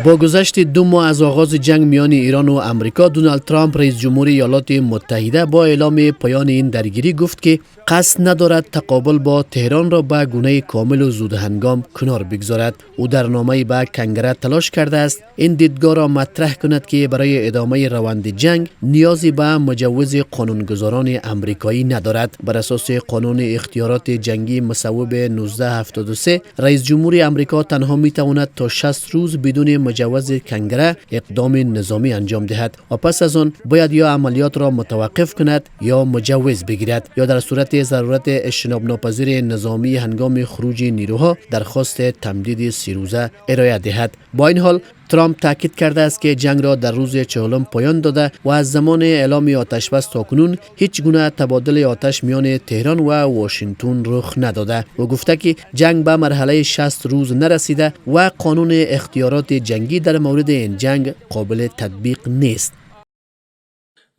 با گذشت 2 ماه از آغاز جنگ میان ایران و امریکا، دونالد ترامپ رئیس جمهور ایالات متحده با اعلام پایان این درگیری گفت که قصد ندارد تقابل با تهران را به گونه کامل و زودهنگام کنار بگذارد. او در نامه‌ای به کنگره تلاش کرده است این دیدگاه را مطرح کند که برای ادامه روند جنگ نیازی به مجوز قانونگذاران امریکایی ندارد. بر اساس قانون اختیارات جنگی مصوب 1973 رئیس جمهور امریکا تنها میتواند تا 60 روز بدون مجوز کنگره اقدام نظامی انجام دهد و پس از آن باید یا عملیات را متوقف کند یا مجوز بگیرد یا در صورت ضرورت اجتناب ناپذیر نظامی هنگام خروج نیروها درخواست تمدید 3 روزه ارائه دهد. با این حال ترامپ تاکید کرده است که جنگ را در روز 40 پایان داده و از زمان اعلام آتش بس تاکنون هیچ گونه تبادل آتش میان تهران و واشنگتن رخ نداده و گفته که جنگ به مرحله 60 روز نرسیده و قانون اختیارات جنگی در مورد این جنگ قابل تطبیق نیست.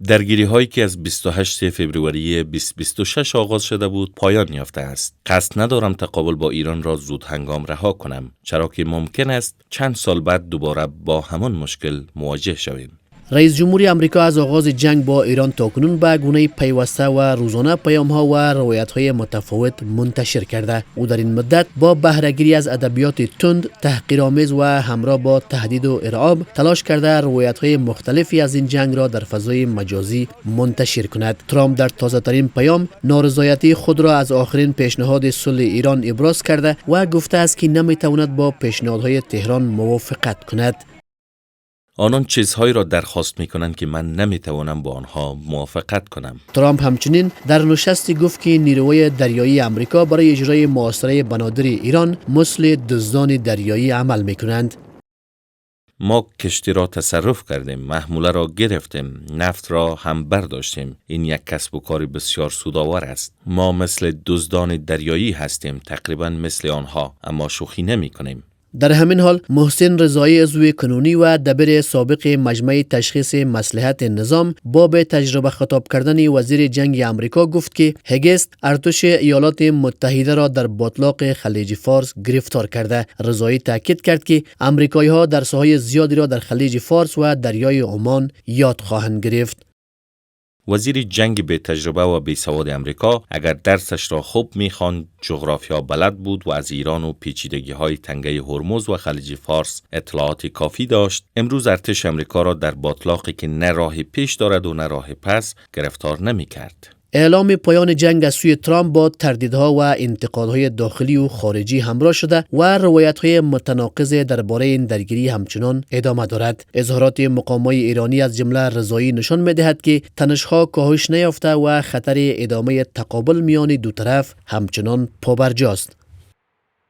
درگیری هایی که از 28 فوریه 2026 آغاز شده بود پایان یافته است. قصد ندارم تقابل با ایران را زود هنگام رها کنم، چرا که ممکن است چند سال بعد دوباره با همان مشکل مواجه شویم. رئیس جمهور امریکا از آغاز جنگ با ایران تاکنون به گونه پیوسته و روزانه پیام‌ها و روایت‌های متفاوت منتشر کرده. او در این مدت با بهره‌گیری از ادبیات تند، تحقیرآمیز و همراه با تهدید و ارعاب تلاش کرده روایت‌های مختلفی از این جنگ را در فضای مجازی منتشر کند. ترامپ در تازه‌ترین پیام نارضایتی خود را از آخرین پیشنهاد صلح ایران ابراز کرده و گفته است که نمی‌تواند با پیشنهادهای تهران موافقت کند. آنان چیزهایی را درخواست می‌کنند که من نمی‌توانم با آنها موافقت کنم. ترامپ همچنین در نشستی گفت که نیروهای دریایی امریکا برای اجرای محاصره بنادر ایران مثل دزدان دریایی عمل می‌کنند. ما کشتی را تصرف کردیم، محموله را گرفتیم، نفت را هم برداشتیم. این یک کسب و کار بسیار سودآور است. ما مثل دزدان دریایی هستیم، تقریبا مثل آنها، اما شوخی نمی‌کنیم. در همین حال محسن رضایی عضو کنونی و دبیر سابق مجمع تشخیص مصلحت نظام با به تجربه خطاب کردن وزیر جنگ امریکا گفت که هگست ارتش ایالات متحده را در باتلاق خلیج فارس گرفتار کرده. رضایی تاکید کرد که امریکایی ها در ساحات زیادی را در خلیج فارس و دریای عمان یاد خواهند گرفت. وزیر جنگ به تجربه و بی سواد امریکا اگر درسش را خوب می‌خواند جغرافیا بلد بود و از ایران و پیچیدگی‌های تنگه هرمز و خلیج فارس اطلاعات کافی داشت، امروز ارتش امریکا را در باتلاقی که نه راه پیش دارد و نه راه پس گرفتار نمی‌کرد. اعلام پایان جنگ از سوی ترامپ با تردیدها و انتقادهای داخلی و خارجی همراه شده و روایت‌های متناقض درباره این درگیری همچنان ادامه دارد. اظهارات مقام‌های ایرانی از جمله رضایی نشان می‌دهد که تنش‌ها کاهش نیافته و خطر ادامه تقابل میان دو طرف همچنان پابرجاست.